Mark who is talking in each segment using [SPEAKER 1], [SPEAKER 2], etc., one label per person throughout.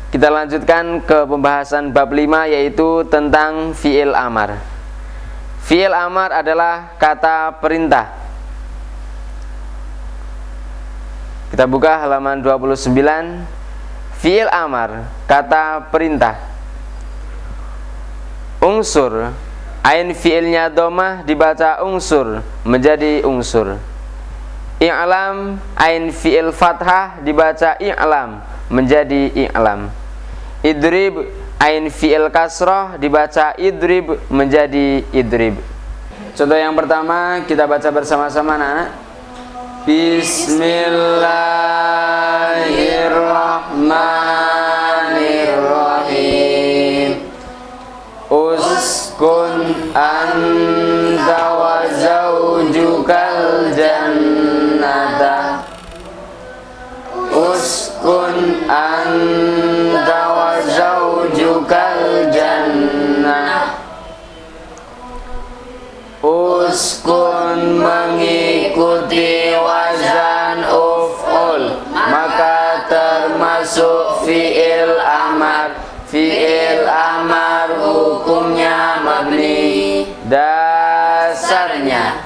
[SPEAKER 1] Kita lanjutkan ke pembahasan bab 5, yaitu tentang fi'il amar. Fi'il amar adalah kata perintah. Kita buka halaman 29. Fi'il amar, kata perintah. Unsur, ain fi'ilnya domah dibaca unsur, menjadi unsur. I'lam, ain fi'il fathah dibaca i'lam, menjadi i'lam. Idrib, ain fi'il kasroh dibaca idrib, menjadi idrib. Contoh yang pertama kita baca bersama-sama, anak-anak. Bismillahirrahmanirrahim. Uskun anta wa zawjukal jannata. Uskun anta wa zawjukal jannah. Uskun mengikuti wazan uf'ul, maka termasuk fi'il amar. Fi'il amar hukumnya mabni. Dasarnya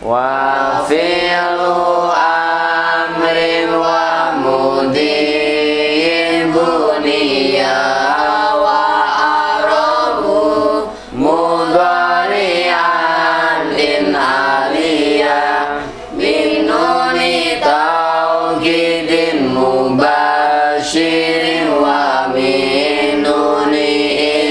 [SPEAKER 1] wa fi'lu amrin wa mudin buniya wa arabu mudhari'an in aliyah bin nuni tawkidin mubashirin wa min nuni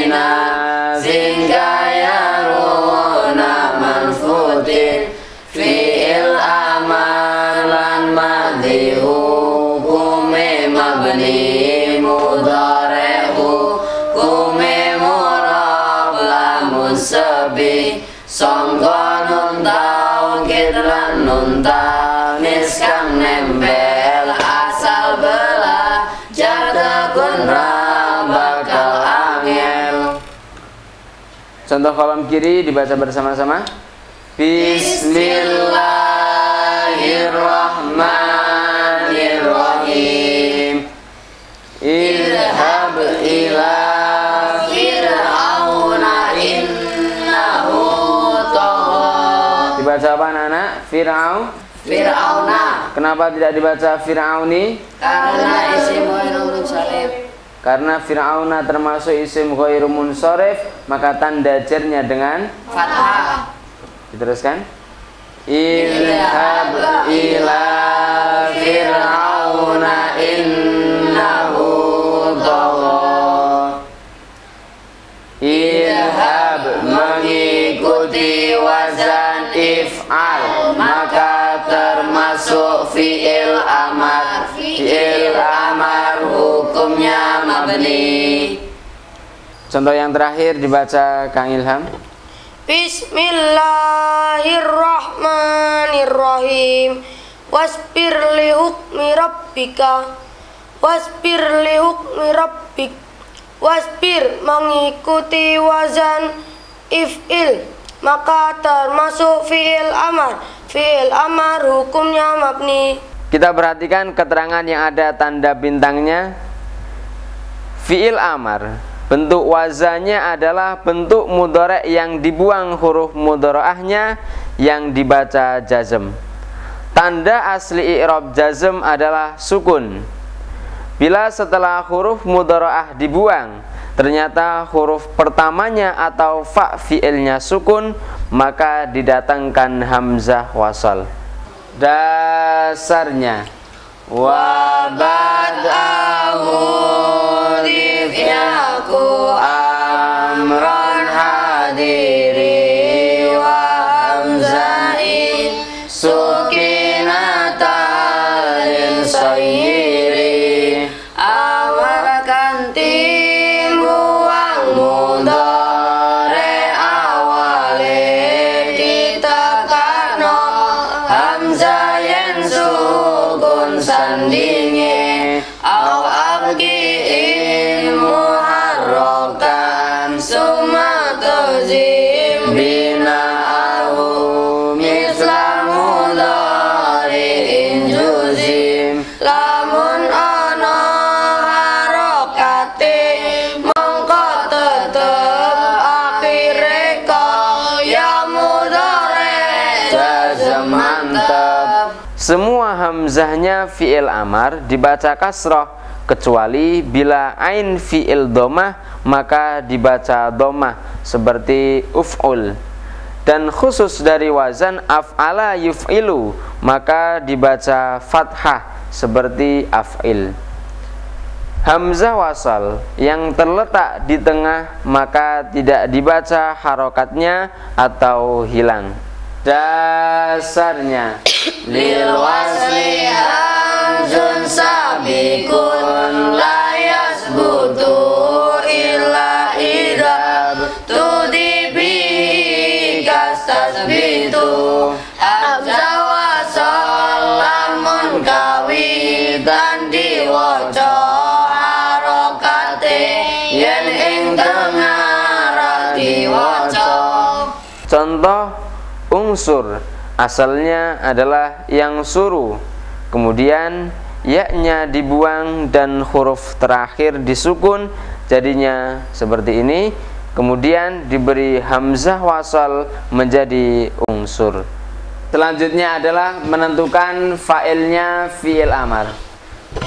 [SPEAKER 1] inazin gayaruna manfutin. Fi'il amar lan madhi hukume mabni, mudhari hukume murab lamun sebi sangka nun taukid lan nun tanis kang nempel asal bela jar tekun ra bakal angel. Contoh kolom kiri dibaca bersama-sama. Bismillahirrahmanirrahim. Idhab ila fir'auna innahu tagha. Dibaca apa, anak-anak? Fir'auna. Kenapa tidak dibaca fir'auni?
[SPEAKER 2] Karena isim ghairu munsharif.
[SPEAKER 1] Karena fir'auna termasuk isim ghairu munsharif, maka tanda jarnya dengan
[SPEAKER 2] fathah.
[SPEAKER 1] Diteruskan. Idhab ila fir'auna innahu tagha. Idhab mengikuti wazan if'al, maka termasuk fi'il amar. Fi'il amar hukumnya mabni. Contoh yang terakhir dibaca Kang Ilham.
[SPEAKER 2] Bismillahirrahmanirrahim. Wasbir li hukmi rabbika. Wasbir li hukmi rabbik. Wasbir mengikuti wazan if'il, maka termasuk fi'il amar. Fi'il amar hukumnya mabni.
[SPEAKER 1] Kita perhatikan keterangan yang ada tanda bintangnya. Fi'il amar, bentuk wazannya adalah bentuk mudhari' yang dibuang huruf mudhara'ahnya yang dibaca jazm. Tanda asli i'rab jazm adalah sukun. Bila setelah huruf mudhara'ah dibuang, ternyata huruf pertamanya atau fa fi'ilnya sukun, maka didatangkan hamzah wasal. Dasarnya wa bad'ahu difyaku amran hadiri wa hamzain sukinatain sayiri awakan timbuang mudhari awale ditekano hamzah yen sukun sandinge aw abgi'in muharrokan sumatozim bina'ahu mislamu dhari'in juzim lamun ana harokat
[SPEAKER 2] mantap.
[SPEAKER 1] Semua hamzahnya fi'il amar dibaca kasroh, kecuali bila ain fi'il domah maka dibaca domah seperti uf'ul. Dan khusus dari wazan af'ala yuf'ilu maka dibaca fathah seperti af'il. Hamzah wasal yang terletak di tengah maka tidak dibaca harokatnya atau hilang. Dasarnya
[SPEAKER 2] Lil wasli hamzun sabiqun la yasbutu illa idza tudibi kastasbitu. Hamzah wasal lamun kawi dan diwaca harokate yen ing tengah diwaca.
[SPEAKER 1] contoh unsur asalnya adalah yang suruh, kemudian ya-nya dibuang dan huruf terakhir disukun, jadinya seperti ini. Kemudian diberi hamzah wasal menjadi unsur. Selanjutnya adalah menentukan fa'ilnya fi'il amar.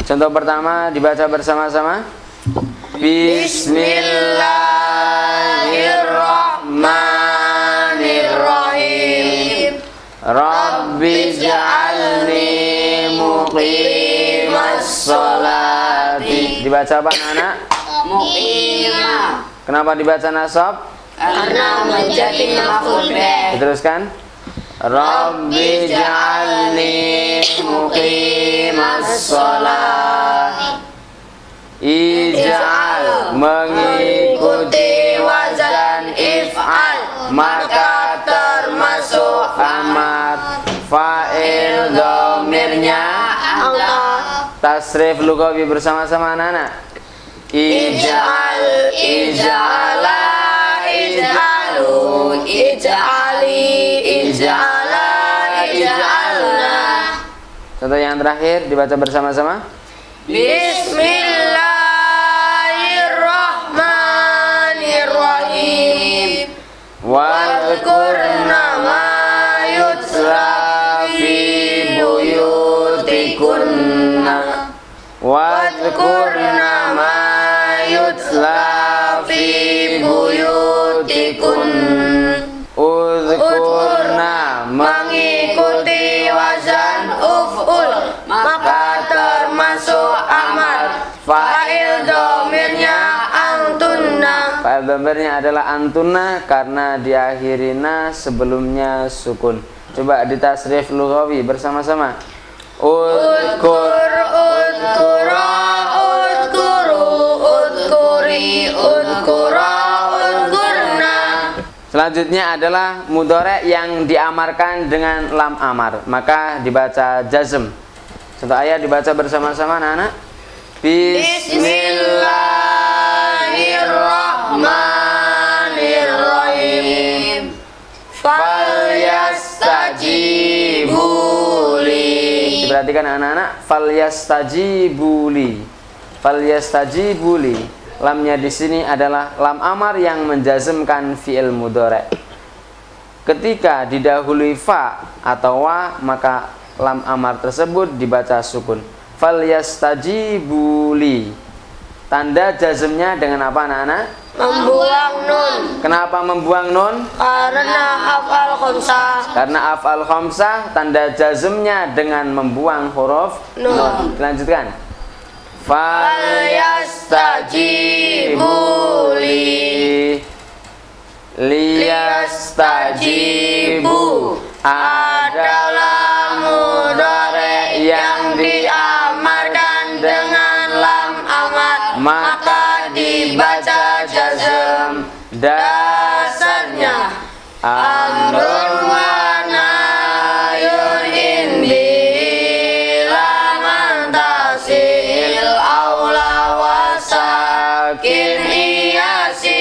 [SPEAKER 1] Contoh pertama dibaca bersama-sama. Bismillahirrahmanirrahim. Rabbi ja'alni muqimas sholati. Dibaca apa anak?
[SPEAKER 2] Muqimah.
[SPEAKER 1] Kenapa dibaca nasab?
[SPEAKER 2] Karena menjadi maf'ul bih.
[SPEAKER 1] Diteruskan. Rabbi ja'alni muqimas sholat. Ij'al mengikuti wazan if'al maka termasuk amar. Fa'il domirnya
[SPEAKER 2] Angkat.
[SPEAKER 1] tasrif lugawi bersama-sama anak-anak.
[SPEAKER 2] Ij'al, ij'ala, ij'alu, ij'ali, ij'ala, ij'alna.
[SPEAKER 1] Contoh yang terakhir dibaca bersama-sama.
[SPEAKER 2] Bismillahirrahmanirrahim. Wadhkurna ma yutla fi buyutikunna. Wadhkurna ma yutla fi buyutikunna.
[SPEAKER 1] Udhkurna
[SPEAKER 2] Mengikuti wazan uf'ul maka termasuk amar. Fa'il domirnya antunna.
[SPEAKER 1] Fa'il domirnya adalah antuna karena diakhiri na sebelumnya sukun. Coba ditasrif lughawi bersama-sama. Udhkur,
[SPEAKER 2] Udhkura, udhkuru, udhkuri, udhkura, udhkurna.
[SPEAKER 1] selanjutnya adalah mudhari' yang diamarkan dengan lam amar, maka dibaca jazm. Contoh ayat dibaca bersama-sama anak-anak.
[SPEAKER 2] Bismillahirrahmanirrahim. Falyastajibuli.
[SPEAKER 1] Diperhatikan anak-anak, falyastajibuli. Falyastajibuli. Lamnya di sini adalah lam amar yang menjazmkan fi'il mudhari'. Ketika didahului fa atau wa, maka lam amar tersebut dibaca sukun. Falyastajibuli. Tanda jazmnya dengan apa anak-anak?
[SPEAKER 2] Membuang nun.
[SPEAKER 1] Kenapa membuang nun?
[SPEAKER 2] Karena af'al khamsah.
[SPEAKER 1] Karena af'al khamsah tanda jazmnya dengan membuang huruf nun. Dilanjutkan. Falyastajibuli. Liyastajibu adalah mudhari' yang diamarkan dengan lam amar, maka dibaca jazm. Dasarnya amrun wa nahyun indi laman tasil aula wasakin iyasi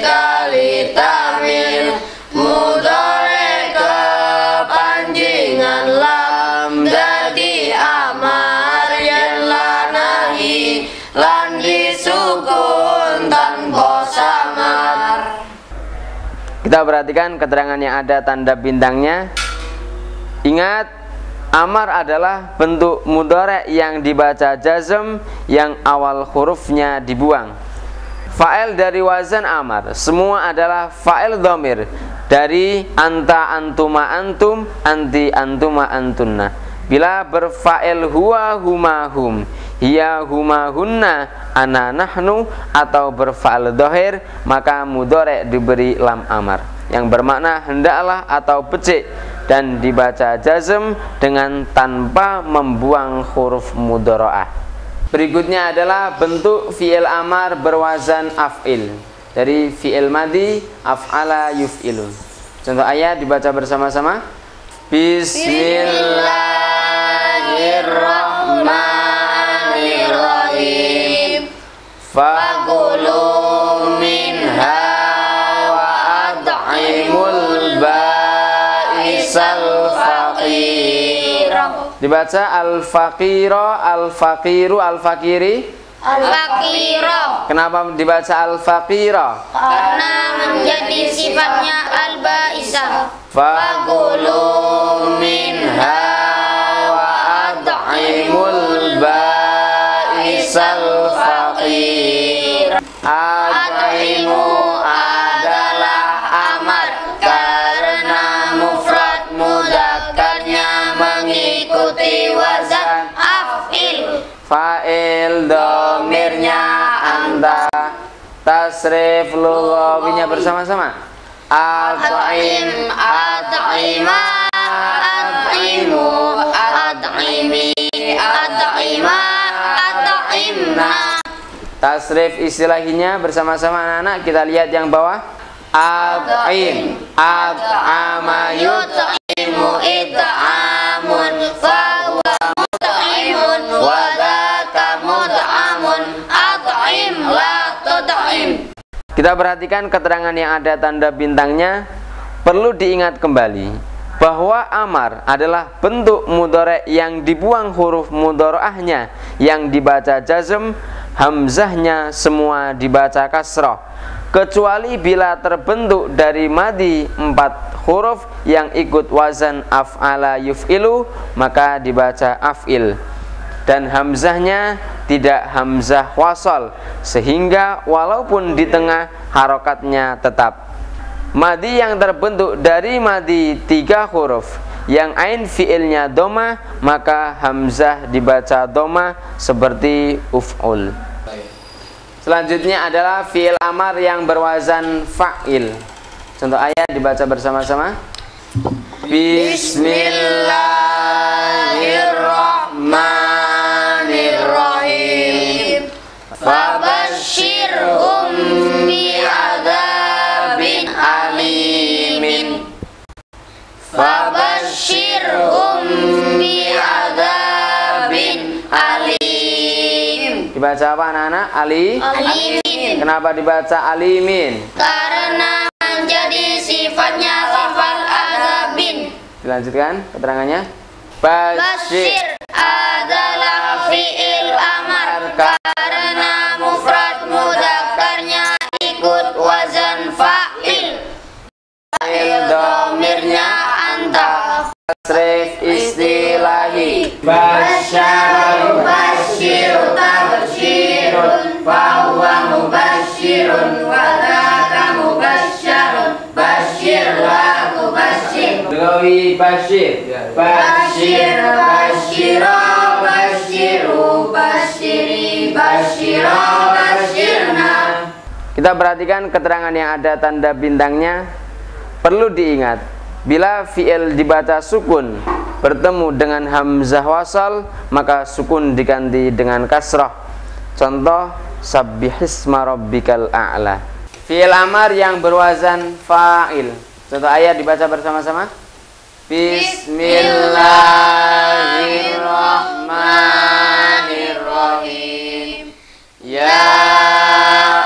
[SPEAKER 1] kalitamil mudhari' kepanjingan lam dadi amar yen lanahi lan disukun tanpa samar. Kita perhatikan keterangan yang ada tanda bintangnya. Ingat, amar adalah bentuk mudhari' yang dibaca jazm yang awal hurufnya dibuang. Fa'il dari wazan amar semua adalah fa'il dhamir dari anta, antuma, antum, anti, antuma, antunna. Bila berfa'il huwa, huma, hum, hiya, huma, hunna, ana, nahnu, atau berfa'il dhahir, maka mudhari' diberi lam amar yang bermakna hendaklah atau becik dan dibaca jazm dengan tanpa membuang huruf mudhara'ah. Berikutnya adalah bentuk fi'il amar berwazan af'il dari fi'il madi af'ala yuf'ilun. Contoh ayat dibaca bersama-sama. Bismillahirrahmanirrahim. Fakulu minha wa at'imul ba'isal faqir. Dibaca al-faqira, al-faqiru, al-faqiri.
[SPEAKER 2] Al-faqira.
[SPEAKER 1] Kenapa dibaca al-faqira?
[SPEAKER 2] Karena menjadi sifatnya al-ba'isah.
[SPEAKER 1] Fakulu minha wa at'imul ba'isal faqir. At'imu adalah amar karena mufrad mudzakarnya mengikuti wazan af'il. Fa'il dhamirnya anta. Tasrif lughawinya bersama-sama. At'im, at'ima, at'imu, at'imi, at'ima, at'imna. Tasrif istilahinya bersama-sama anak-anak, kita lihat yang bawah. At'im, at'ama yut'imu it'amun, fahuwa mut'imun, wa dzaka mut'amun, at'im la tut'im. Kita perhatikan keterangan yang ada tanda bintangnya. Perlu diingat kembali bahwa amar adalah bentuk mudhari' yang dibuang huruf mudhara'ahnya yang dibaca jazm, hamzahnya semua dibaca kasrah, kecuali bila terbentuk dari madi 4 huruf yang ikut wazan af'ala yuf'ilu, maka dibaca af'il. Dan hamzahnya tidak hamzah wasal, sehingga walaupun di tengah harokatnya tetap. Madi yang terbentuk dari madi 3 huruf yang ain fi'ilnya doma, maka hamzah dibaca doma seperti uf'ul. Selanjutnya adalah fi'il amar yang berwazan fa'il. Contoh ayat dibaca bersama-sama. Bismillahirrahmanirrahim. Fabashshirhum bi'adzabin alimin. Fabashshirhum bi'adzabin alim. Dibaca apa anak-anak?
[SPEAKER 2] Alimin.
[SPEAKER 1] Kenapa dibaca alimin?
[SPEAKER 2] Karena menjadi sifatnya sifat azabin.
[SPEAKER 1] Dilanjutkan keterangannya.
[SPEAKER 2] Basyir adalah fi'il amar karena mufrad mudzakarnya ikut wazan fa'il.
[SPEAKER 1] Fa'il dhamirnya
[SPEAKER 2] anta.
[SPEAKER 1] tasrif istilahi.
[SPEAKER 2] Basyaru basyiru tabsyirun fahuwa mubasyirun wa dzaka mubasyarun basyir la tubasyir.
[SPEAKER 1] Lughawi basyir.
[SPEAKER 2] Basyir basyira basyiru basyiri basyira basyirna.
[SPEAKER 1] Kita perhatikan keterangan yang ada tanda bintangnya. Perlu diingat, bila fi'il dibaca sukun bertemu dengan hamzah wasal, maka sukun diganti dengan kasrah. Contoh sabbihisma rabbikal a'la. Fi'il amar yang berwazan fa'il. Contoh ayat dibaca bersama-sama. Bismillahirrahmanirrahim. Ya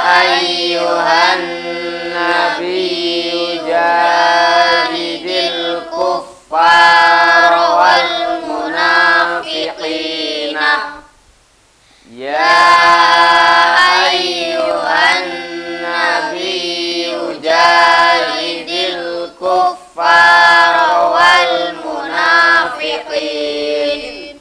[SPEAKER 1] ayyuhan nabiyyu jahidil kuffar wal munafiqina. Ya ayyuhan nabiyyu jahidil kuffar wal munafiqina
[SPEAKER 2] sabiqin.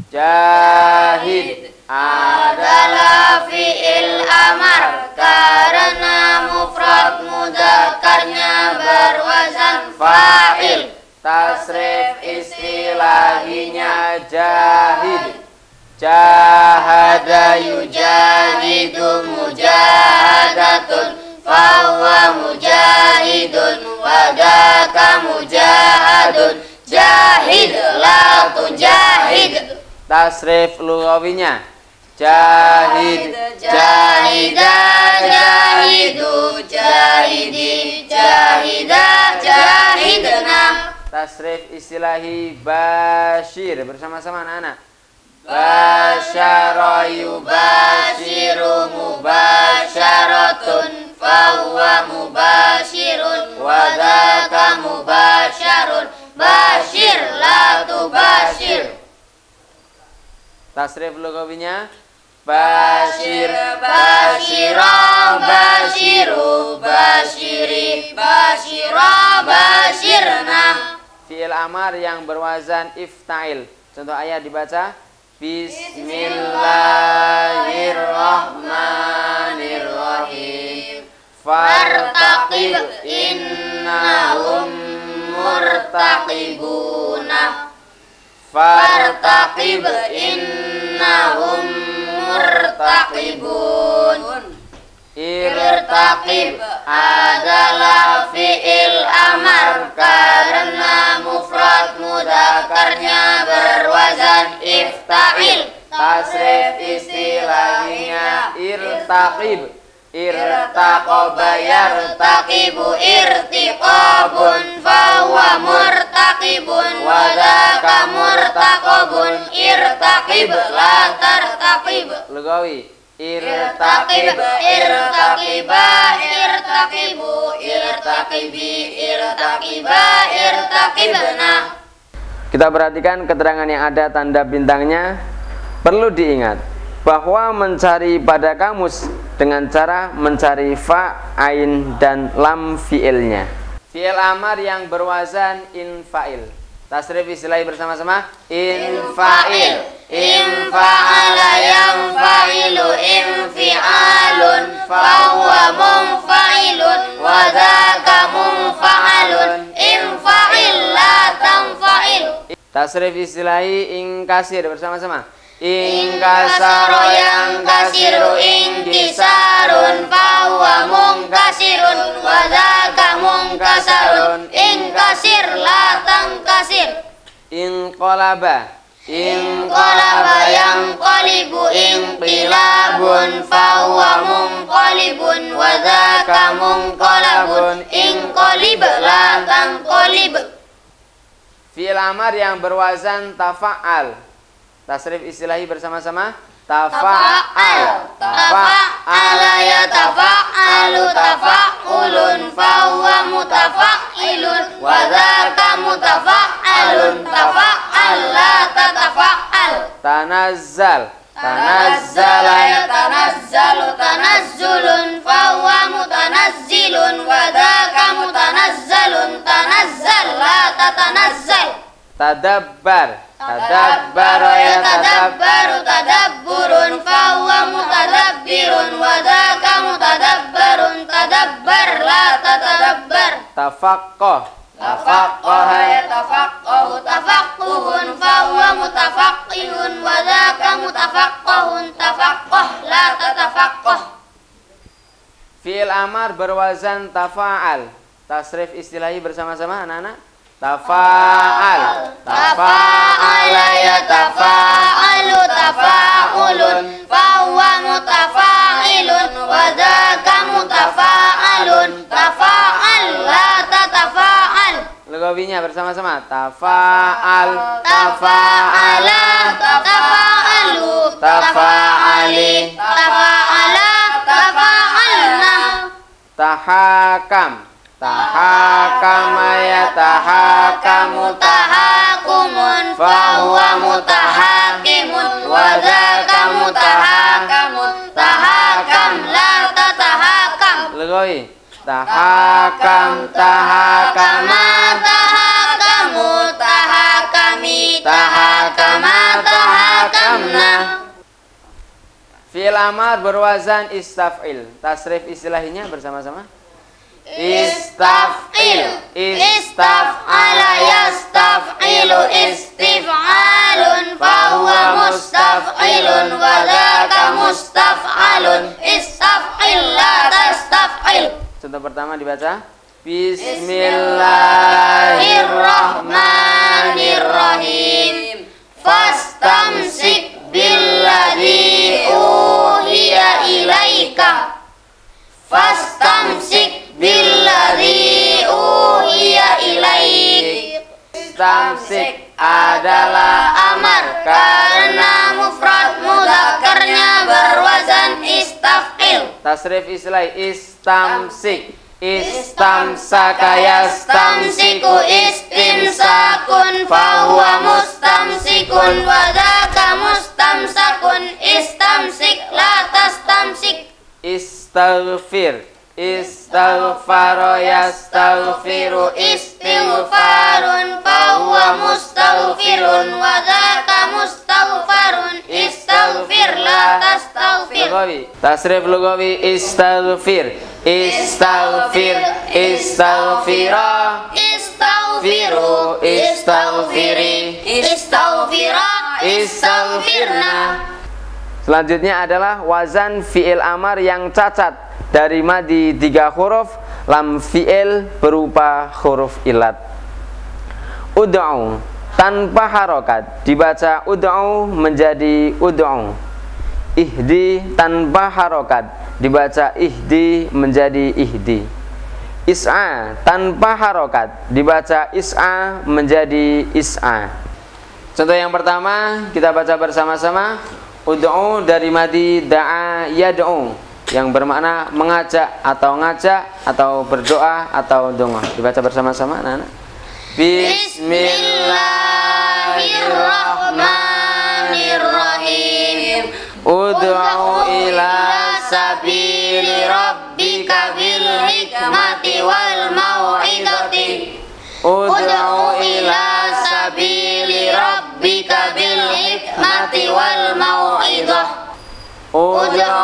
[SPEAKER 1] Jahid
[SPEAKER 2] Adalah fi'il amar karena mufrad mudzakarnya berwazan fa'il.
[SPEAKER 1] Tasrif istilahinya jahid. Jahada
[SPEAKER 2] Yujahidu mujahadatun fahuwa mujahidun wadaka mujahadun. Jahid la tujahid.
[SPEAKER 1] Tasrif lughawinya jahid.
[SPEAKER 2] Jahida jahidu jahidi jahida jahidna.
[SPEAKER 1] Tasrif istilahi basyir bersama-sama anak-anak. Basyara
[SPEAKER 2] Yubashiru mubasyaratun fahuwa mubashirun wadaka mubasharun. Bashir la tubashir.
[SPEAKER 1] Tasrif lughawinya
[SPEAKER 2] Bashir Bashira Bashiru Bashiri Bashira Bashirna.
[SPEAKER 1] fi'il amar yang berwazan ifta'il. Contoh ayat dibaca Bismillahirrahmanirrahim.
[SPEAKER 2] Fartaqib innahum murtaqibuna. Fartaqib innahum murtaqibun. Irtaqib adalah fi'il amar karena mufrad mudzakarnya berwazan ifta'il.
[SPEAKER 1] Tasrif istilahinya irtaqib. Irtaqaba
[SPEAKER 2] Yartaqibu irtiqabun fahuwa murtaqibun wadaka murtaqabun. Irtaqib la tartaqib.
[SPEAKER 1] Lugawi
[SPEAKER 2] Irtaqib irtaqiba irtaqibu irtaqibi irtaqiba irtaqibna.
[SPEAKER 1] Kita perhatikan keterangan yang ada tanda bintangnya. Perlu diingat bahwa mencari pada kamus dengan cara mencari fa, ain, dan lam fi'ilnya. Fi'il amar yang berwazan infa'il. Tasrif istilahi bersama-sama infa'il.
[SPEAKER 2] Infa'ala yanfa'ilu infi'alun fahuwa munfa'ilun wadaka munfa'alun. Infa'il la tanfa'il.
[SPEAKER 1] Tasrif istilahi ingkasir bersama-sama
[SPEAKER 2] Ingkasaro yang kasiru ingkisarun fahuwa mungkasirun wadaka mungkasarun. Ingkasir la tangkasir.
[SPEAKER 1] inqalaba.
[SPEAKER 2] Inqalaba yang qalibu inqilabun fahuwa munqalibun wadaka munqalabun. Inqalib la tanqalib.
[SPEAKER 1] Fi'il amar yang berwazan tafa'al. Tasrif istilahi bersama-sama tafa'al.
[SPEAKER 2] Tafa'ala ya tafa'alu tafa'ulun fahuwa mutafa'ilun wadaka mutafa'alun. Tafa'al la tatafa'al.
[SPEAKER 1] Tanazzal.
[SPEAKER 2] Tanazzala ya tanazzalu tanazzulun fahuwa mutanazzilun wadaka mutanazzalun. Tanazzal la tatanazzal.
[SPEAKER 1] Tadabbar.
[SPEAKER 2] Tadabbara ya tadabbaru tadabburun fahuwa mutadabbirun wadaka mutadabbarun. Tadabbar la tatadabbar.
[SPEAKER 1] Tafaqqah.
[SPEAKER 2] Tafaqqaha ya tafaqqahu tafaqquhun fahuwa mutafaqqihun wadaka mutafaqqahun. Tafaqqah la tatafaqqah.
[SPEAKER 1] Fi'il amar berwazan tafa'al. Tasrif istilahi bersama-sama anak-anak tafa'al.
[SPEAKER 2] Tafa'ala ya tafa'alu tafa'ulun fahuwa mutafa'ilun wadaka mutafa'alun. Tafa'al la tatafa'al.
[SPEAKER 1] Lugawinya bersama-sama tafa'al.
[SPEAKER 2] Tafa'ala tafa'alu tafa'ali tafa'ala tafa'alna.
[SPEAKER 1] Tahakam. Tahakama ya tahakamu.
[SPEAKER 2] Tahakumun fahuwa mutahakimun wadaka mutahakamun. Tahakam la tatahakam.
[SPEAKER 1] Lugawi tahakam tahakama.
[SPEAKER 2] Tahakamu tahakami
[SPEAKER 1] Fi'il amar berwazan istaf'il. Tasrif istilahnya bersama-sama.
[SPEAKER 2] Istaf'il, istaf'ala yastaf'ilu, istif'alun, fahuwa mustaf'ilun, wa dzaka mustaf'alun, istaf'il la tastaf'il.
[SPEAKER 1] Contoh pertama dibaca.
[SPEAKER 2] Bismillahirrahmanirrahim. Fastamsik billadzi uhiya ilaika. Fastamsik billadzi uhiya ilaik.
[SPEAKER 1] Istamsik adalah
[SPEAKER 2] Amar karena mufrad mudzakarnya berwazan istaf'il.
[SPEAKER 1] tasrif istilah istamsik. Istamsaka yastamsiku,
[SPEAKER 2] istimsakun, fahuwa mustamsikun, wa dzaka mustamsakun, istamsik la tastamsik.
[SPEAKER 1] Istaghfir. Istaghfaro yastaghfiru,
[SPEAKER 2] Istighfarun, fahuwa mustaghfirun, wa dzaka mustaghfarun, istaghfir la tastaghfir.
[SPEAKER 1] Lugawi. Tasrif lugawi istaghfir. Istaghfir. Istaghfira.
[SPEAKER 2] Istaghfiru,
[SPEAKER 1] Istaghfiri.
[SPEAKER 2] istaghfira, istaghfirna.
[SPEAKER 1] Selanjutnya adalah wazan fi'il amar yang cacat dari madi 3 huruf, lam fi'il berupa huruf ilat. Ud'u tanpa harokat dibaca ud'u menjadi ud'u. Ihdi tanpa harokat dibaca ihdi menjadi ihdi. Is'a tanpa harokat dibaca is'a menjadi is'a. Contoh yang pertama kita baca bersama-sama. Ud'u dari madi da'a yad'u yang bermakna mengajak atau berdoa atau donga. Dibaca bersama-sama anak-anak.
[SPEAKER 2] Bismillahirrahmanirrahim.
[SPEAKER 1] Ud'u ila
[SPEAKER 2] sabili rabbika bil hikmati wal mau'izati. Ud'u ila sabili rabbika bil hikmati wal mau'izah. Ud'u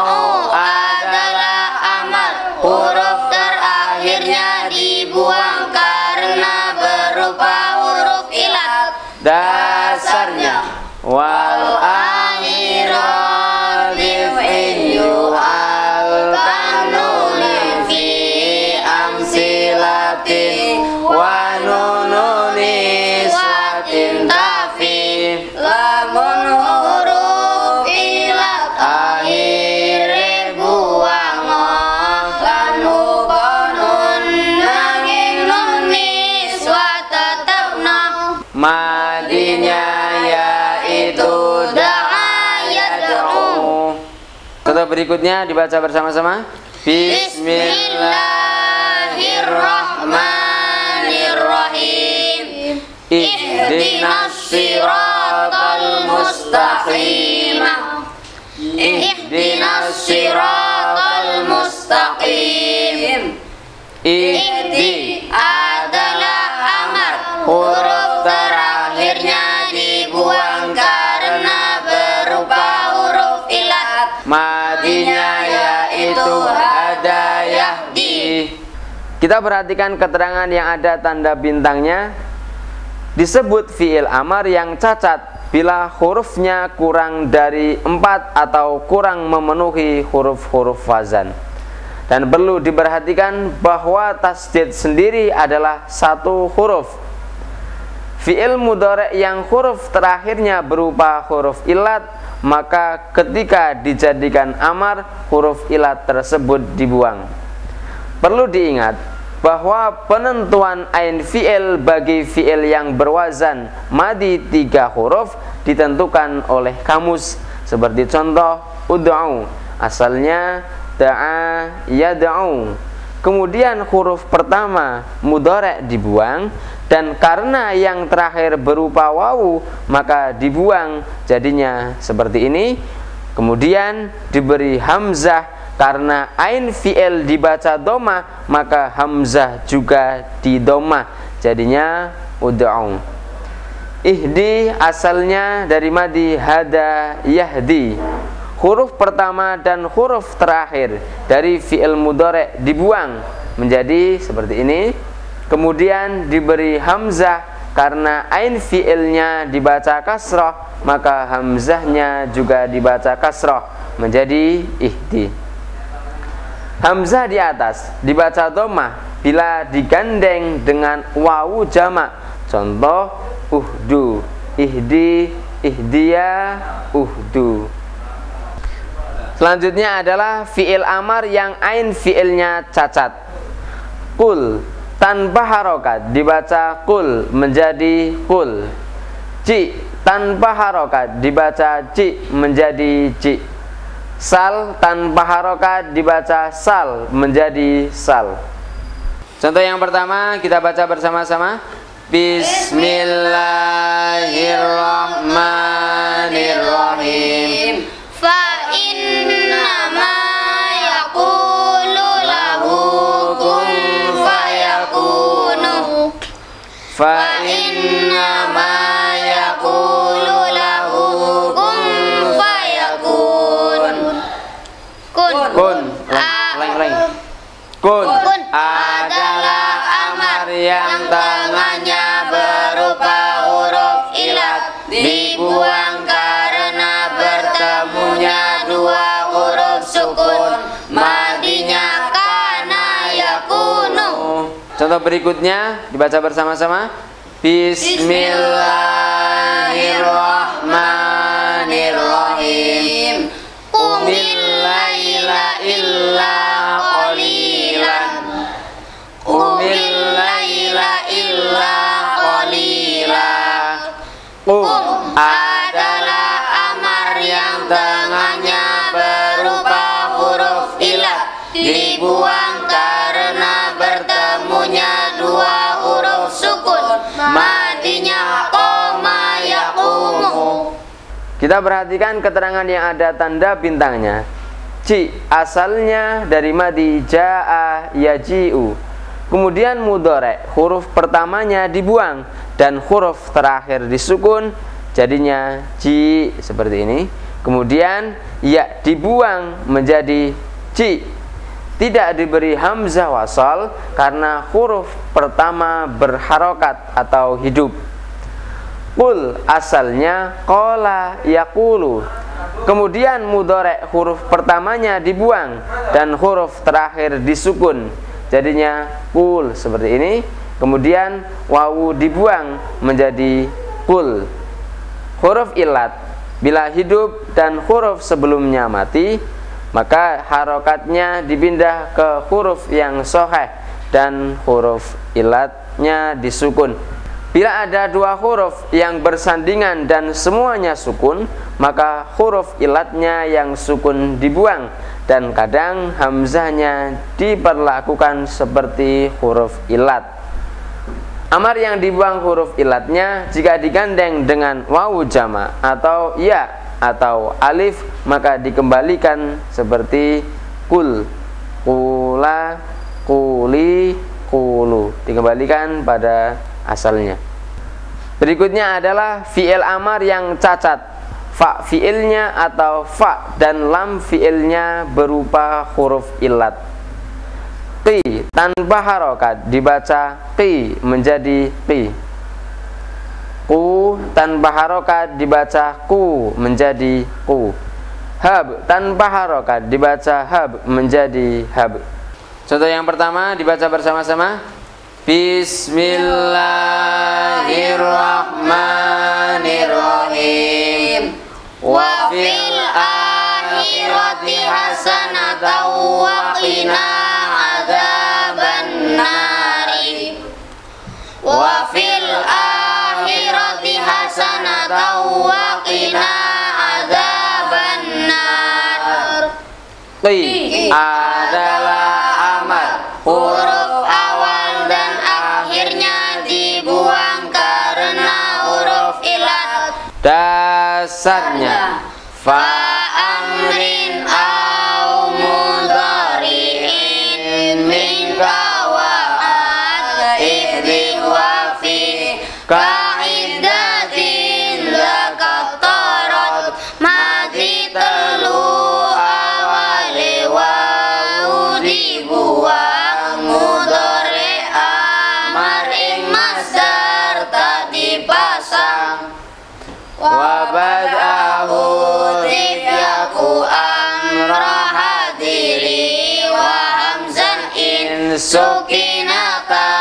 [SPEAKER 2] adalah amar, huruf terakhirnya dibuang karena berupa huruf ilat.
[SPEAKER 1] dasarnya wal akhirah al kanun fi amsilati wa nununi swatin tafi
[SPEAKER 2] Lamun huruf ilat akhire buang lan hukonun nanging nuni swat tetepna
[SPEAKER 1] madinya yaitu da'a yad'u. Contoh berikutnya dibaca bersama-sama.
[SPEAKER 2] Bismillahirrahmanirrahim. Ihdinas siratal mustaqim. Ihdinas siratal mustaqim. Ihdi adalah amar, huruf terakhirnya dibuang karena berupa huruf ilat.
[SPEAKER 1] Madinya yaitu ada yahdi. Kita perhatikan keterangan yang ada tanda bintangnya. Disebut fi'il amar yang cacat bila hurufnya kurang dari 4 atau kurang memenuhi huruf-huruf wazan. Dan perlu diperhatikan bahwa tasdid sendiri adalah 1 huruf. Fi'il mudhari' yang huruf terakhirnya berupa huruf ilat, maka ketika dijadikan amar, huruf ilat tersebut dibuang. Perlu diingat bahwa penentuan ain fi'il bagi fi'il yang berwazan madi 3 huruf ditentukan oleh kamus. Seperti contoh ud'u, asalnya da'a yad'u. Kemudian huruf pertama mudhari' dibuang, dan karena yang terakhir berupa wawu maka dibuang, jadinya seperti ini. Kemudian diberi hamzah, karena ain fi'il dibaca dhamma maka hamzah juga di dhamma, jadinya ud'u. Ihdi asalnya dari madi hada yahdi. huruf pertama dan huruf terakhir dari fi'il mudhari' dibuang menjadi seperti ini. Kemudian diberi hamzah karena ain fi'ilnya dibaca kasrah, maka hamzahnya juga dibaca kasrah menjadi ihdi. Hamzah di atas dibaca dhammah bila digandeng dengan wawu jamak. Contoh uhdu, ihdi, ihdiya, uhdu. Selanjutnya adalah fi'il amar yang ain fi'ilnya cacat. Kul tanpa harokat dibaca kul menjadi kul. Ci tanpa harokat dibaca ci menjadi ci. Sal tanpa harokat dibaca sal menjadi sal. Contoh yang pertama kita baca bersama-sama. Bismillahirrahmanirrahim.
[SPEAKER 2] Fa innama yaqulu lahu kun fayakunu. Fa innama yaqulu lahu kun fayakun.
[SPEAKER 1] Kun Kun adalah amar yang tangannya berupa huruf ilat dibuang karena bertemunya dua huruf sukun madinya kana yakunu. Contoh berikutnya dibaca bersama-sama. Bismillahirrahmanirrahim. Qumil laila illa qalilan. Qumil laila illa qalilan. Qum adalah amar yang tangannya berupa huruf ilat dibuang karena bertemunya dua huruf sukun madinya qoma yaqumu. Kita perhatikan keterangan yang ada tanda bintangnya. Ci asalnya dari madi ja'a yaji'u. Kemudian mudhari' huruf pertamanya dibuang dan huruf terakhir disukun, jadinya ci seperti ini. Kemudian ya dibuang menjadi ci. Tidak diberi hamzah wasal karena huruf pertama berharokat atau hidup. Qul asalnya qala yaqulu. Kemudian mudhari' huruf pertamanya dibuang dan huruf terakhir disukun, jadinya qul seperti ini. Kemudian wawu dibuang menjadi qul. Huruf ilat bila hidup dan huruf sebelumnya mati, maka harokatnya dipindah ke huruf yang sahih dan huruf ilatnya disukun. Bila ada dua huruf yang bersandingan dan semuanya sukun, maka huruf ilatnya yang sukun dibuang dan kadang hamzahnya diperlakukan seperti huruf ilat. Amar yang dibuang huruf ilatnya jika digandeng dengan wawu jama atau ya atau alif, maka dikembalikan seperti kul, kula, kuli, kulu, dikembalikan pada asalnya. Berikutnya adalah fi'il amar yang cacat. Fa fi'ilnya atau fa dan lam fi'ilnya berupa huruf ilat. Qi tanpa harokat dibaca qi menjadi qi. Ku tanpa harokat dibaca ku menjadi ku. Hab tanpa harokat dibaca hab menjadi hab. Contoh yang pertama dibaca bersama-sama. Bismillahirrahmanirrahim.
[SPEAKER 2] Wa fil akhirati hasanatan wa qina adzaban nari. Wa fil akhirati hasanatan wa qina adzaban nar.
[SPEAKER 1] Qi adalah amar.
[SPEAKER 2] Huruf awal dan akhirnya dibuang karena huruf ilat.
[SPEAKER 1] Dasarnya fa
[SPEAKER 2] amrin au mudhari'in min kawaat ihdi wa fi ka'idatin zakatarat madi telu
[SPEAKER 1] wa bad'ahu
[SPEAKER 2] yaku amra hadiri wa hamzan in sukinata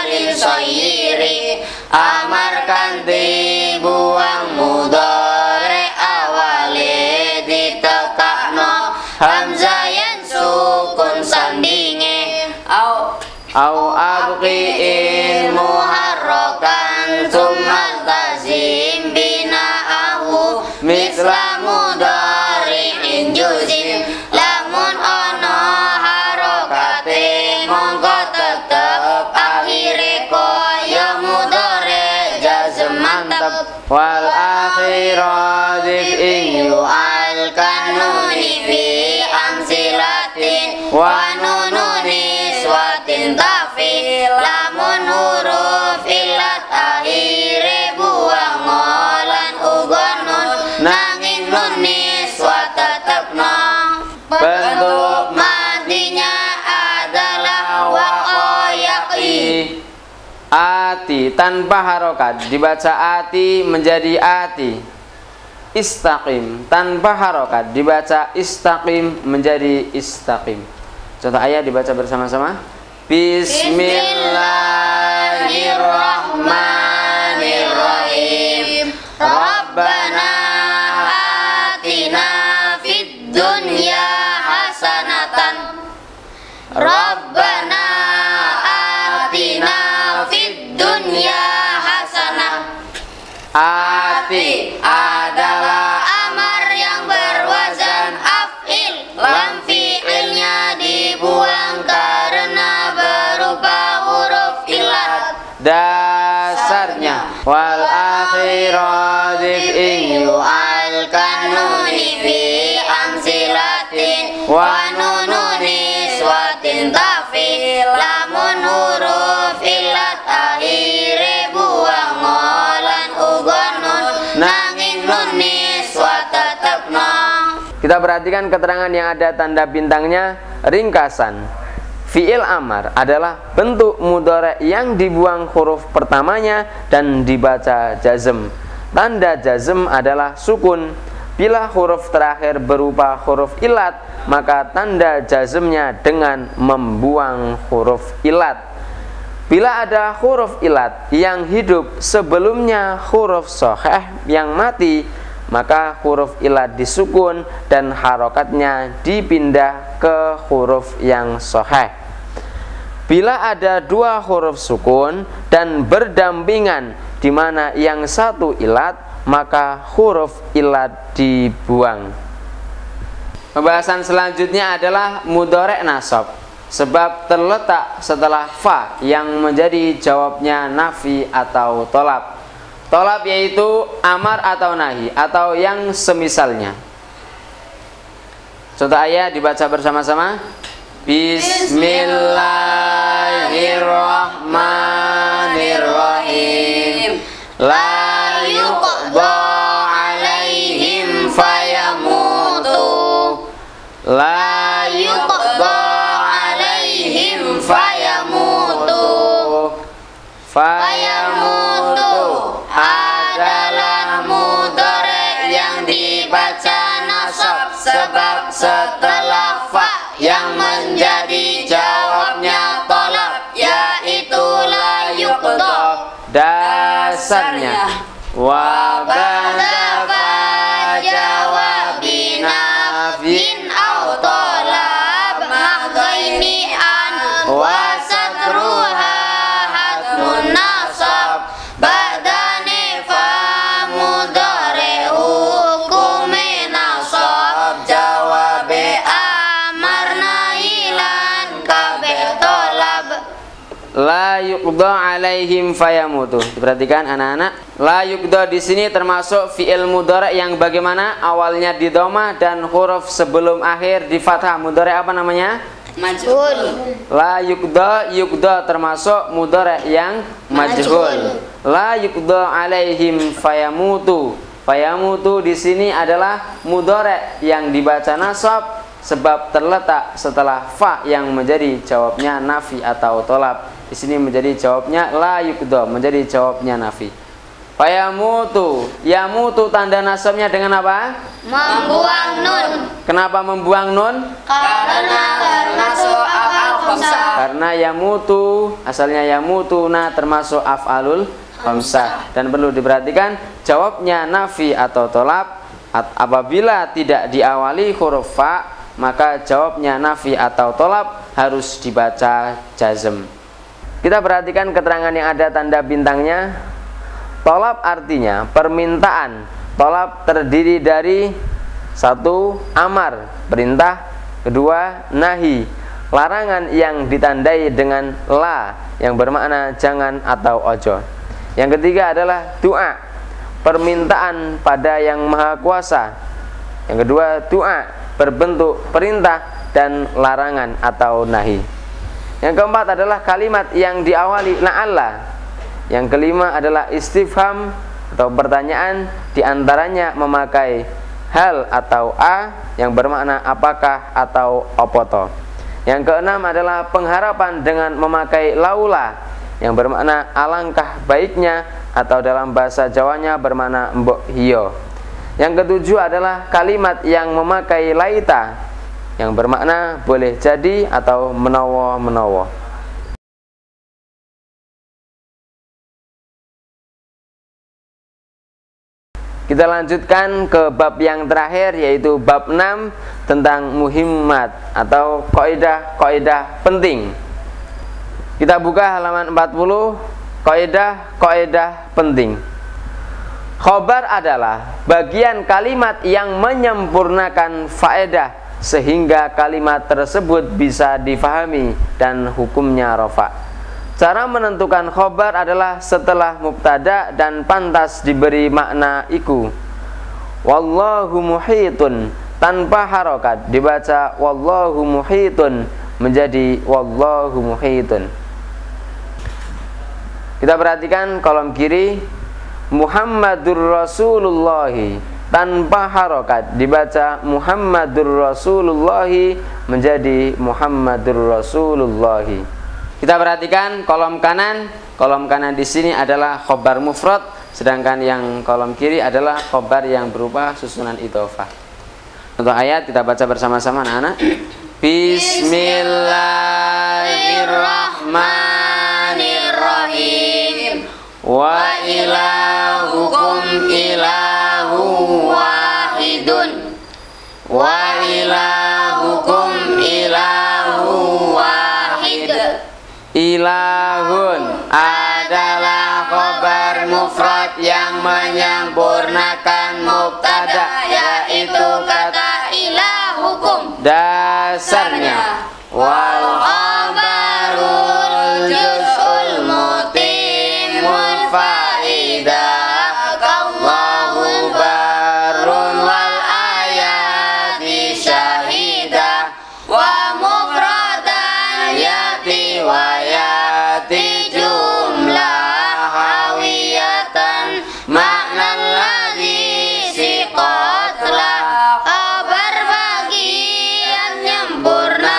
[SPEAKER 2] lil sayiri amarkan dibuang mudhari awale ditekakno hamzah yang sukun sandinge au abqiin muharrakan summa tazim bina'ahu misla mudhari'in juzim lamun ono harokate mongko tetep akhire koyo mudhari jazm mantep
[SPEAKER 1] wal akhirah dif'in
[SPEAKER 2] al kanuni fi amsilatin wa nununi swatin tafi lamun huruf ilat akhire buang ngolan ugonun nanging nuni swat tetepno bentuk matinya adalah waqayaqi
[SPEAKER 1] ati tanpa harokat dibaca ati menjadi ati. Istaqim tanpa harokat dibaca istaqim menjadi istaqim. Contoh ayat dibaca bersama-sama.
[SPEAKER 2] Bismillahirrahmanirrahim. Rabbana atina fid dunya hasanatan. Rabbana atina fid dunya hasanah.
[SPEAKER 1] Ati
[SPEAKER 2] adalah amar yang berwazan af'il. Lam fi'ilnya dibuang karena berupa huruf ilat.
[SPEAKER 1] dasarnya wal akhirah dif'in
[SPEAKER 2] Al kanuni fi amsilatin wa nununi swatin tafi lamun huruf ilat akhire buang ngolan ugonun nanging nuni swat tetepno.
[SPEAKER 1] Kita perhatikan keterangan yang ada tanda bintangnya. Ringkasan. Fi'il amar adalah bentuk mudhari yang dibuang huruf pertamanya dan dibaca jazm. Tanda jazm adalah sukun. Bila huruf terakhir berupa huruf ilat, maka tanda jazmnya dengan membuang huruf ilat. Bila ada huruf ilat yang hidup sebelumnya huruf shahih yang mati, maka huruf ilat disukun dan harokatnya dipindah ke huruf yang shahih. Bila ada dua huruf sukun dan berdampingan di mana yang satu ilat, maka huruf ilat dibuang. Pembahasan selanjutnya adalah mudhari' nasab, sebab terletak setelah fa yang menjadi jawabnya nafi atau tolab. Tolab yaitu amar atau nahi atau yang semisalnya. Contoh ayat dibaca bersama-sama. Bismillahirrahmanirrahim.
[SPEAKER 2] La yuqda alaihim fayamutu.
[SPEAKER 1] La
[SPEAKER 2] Yuqda alaihim fayamutu. Fayamutu adalah mudhari yang dibaca nasab sebab setelah fa yang menjadi jawabnya tolab yaitu la yuqda.
[SPEAKER 1] Dasarnya wa ba'da
[SPEAKER 2] jawabina fin au tolab maghaini an wa satruha hatmun nasab badane fa mudhari hukume nasab jawabe amar nahilan kabeh tolab.
[SPEAKER 1] la yuqda alaihim fayamutu. Diperhatikan anak-anak. La yuqda di sini termasuk fi'il mudhari' yang bagaimana awalnya di dhammah dan huruf sebelum akhir di fathah. Mudhari' apa namanya?
[SPEAKER 2] Majhul.
[SPEAKER 1] La yuqda termasuk mudhari' yang majhul. La yuqda alaihim fayamutu. Fayamutu di sini adalah mudhari' yang dibaca nasab sebab terletak setelah fa yang menjadi jawabnya nafi atau tolab. Di sini menjadi jawabnya la yuqda, menjadi jawabnya nafi. Fayamutu, yamutu tanda nasabnya dengan apa?
[SPEAKER 2] Membuang nun.
[SPEAKER 1] Kenapa membuang nun?
[SPEAKER 2] Karena termasuk af'al khamsah.
[SPEAKER 1] Karena yamutu, asalnya yamutuna termasuk af'alul khamsah. Dan perlu diperhatikan jawabnya nafi atau tolab. Apabila tidak diawali huruf fa, maka jawabnya nafi atau tolab harus dibaca jazm. Kita perhatikan keterangan yang ada tanda bintangnya. Tolab artinya permintaan. Tolab terdiri dari 1. Amar, perintah. 2. Nahi, larangan yang ditandai dengan la yang bermakna jangan atau ojo. Yang ketiga adalah doa, permintaan pada yang maha kuasa. Yang kedua doa berbentuk perintah dan larangan atau nahi. Yang keempat adalah kalimat yang diawali la'alla. Yang kelima adalah istifham atau pertanyaan, diantaranya memakai hal atau a yang bermakna apakah atau opoto. Yang keenam adalah pengharapan dengan memakai laula yang bermakna alangkah baiknya atau dalam bahasa Jawanya bermakna mbok hiyo. Yang ketujuh adalah kalimat yang memakai laita yang bermakna boleh jadi atau menawa-menawa. Kita lanjutkan ke bab yang terakhir, yaitu bab 6 tentang muhimmat atau kaidah-kaidah penting. Kita buka halaman 40, kaidah-kaidah penting. Khobar adalah bagian kalimat yang menyempurnakan faedah sehingga kalimat tersebut bisa difahami dan hukumnya rafa'. Cara menentukan khobar adalah setelah mubtada dan pantas diberi makna iku. Wallahu muhitun, tanpa harokat dibaca wallahu muhitun menjadi wallahu muhitun. Kita perhatikan kolom kiri, Muhammadur Rasulullahi, tanpa harokat dibaca Muhammadur Rasulullahi menjadi Muhammadur Rasulullahi. Kita perhatikan kolom kanan. Kolom kanan di sini adalah khobar mufrad, sedangkan yang kolom kiri adalah khobar yang berupa susunan idhofah. Untuk ayat kita baca bersama-sama anak-anak. Bismillahirrahmanirrahim. Wa ilahukum ilahu wahidun. Wa ilahukum ilahu wahid. Ilahun adalah khobar mufrad yang menyempurnakan mubtada, yaitu kata ilahukum dasarnya. Wal khabarul juz'ul mutimul faidah kallahu barun wal ayati syahidah wa mufradan yati wa yati jumlah hawiyatan makna ladzi siqatlah kabar bagian nyempurna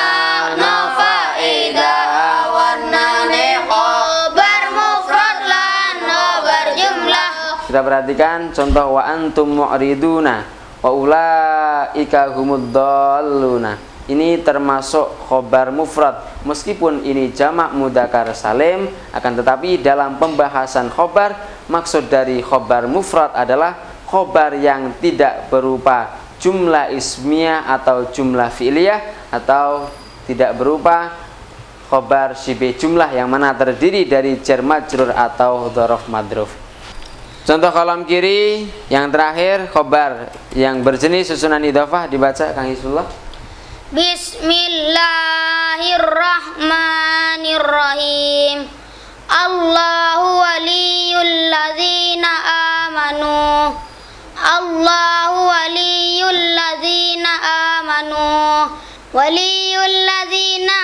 [SPEAKER 1] no faidah warnane khabar mufrad lan khabar jumlah. Kita perhatikan contoh wa antum mu'riduna wa ulaika humud dhalluna. Ini termasuk khobar mufrad, meskipun ini jamak mudzakkar salim, akan tetapi dalam pembahasan khobar, maksud dari khobar mufrad adalah khobar yang tidak berupa jumlah ismiyah atau jumlah fi'liyah, atau tidak berupa khobar syibih jumlah yang mana terdiri dari jar majrur atau dzaraf madruf. Contoh kolom kiri yang terakhir, khobar yang berjenis susunan idhofah, dibaca Kang Hizbullah. Bismillahirrahmanirrahim. Allahu waliyul ladzina amanu. Allahu waliyul ladzina amanu. Waliyul ladzina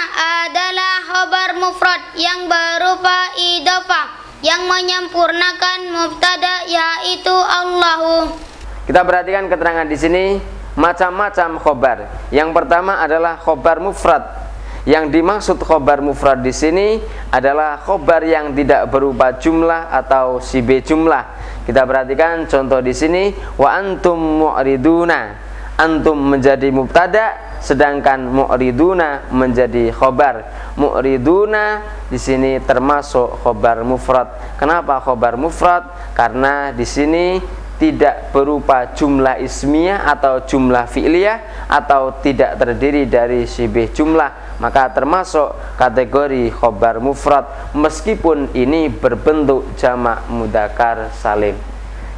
[SPEAKER 1] adalah khabar mufrad yang berupa idhofah yang menyempurnakan mubtada, yaitu Allahu. Kita perhatikan keterangan di sini. Macam-macam khobar. Yang pertama adalah khobar mufrad. Yang dimaksud khobar mufrad di sini adalah khobar yang tidak berupa jumlah atau sibe jumlah, Kita perhatikan contoh di sini, wa antum mu'riduna. Antum menjadi mubtada, sedangkan mu'riduna menjadi khobar. Mu'riduna di sini termasuk khobar mufrad. Kenapa khobar mufrad? Karena di sini tidak berupa jumlah ismiyah atau jumlah fi'liyah atau tidak terdiri dari syibih jumlah, maka termasuk kategori khobar mufrad meskipun ini berbentuk jamak mudzakkar salim.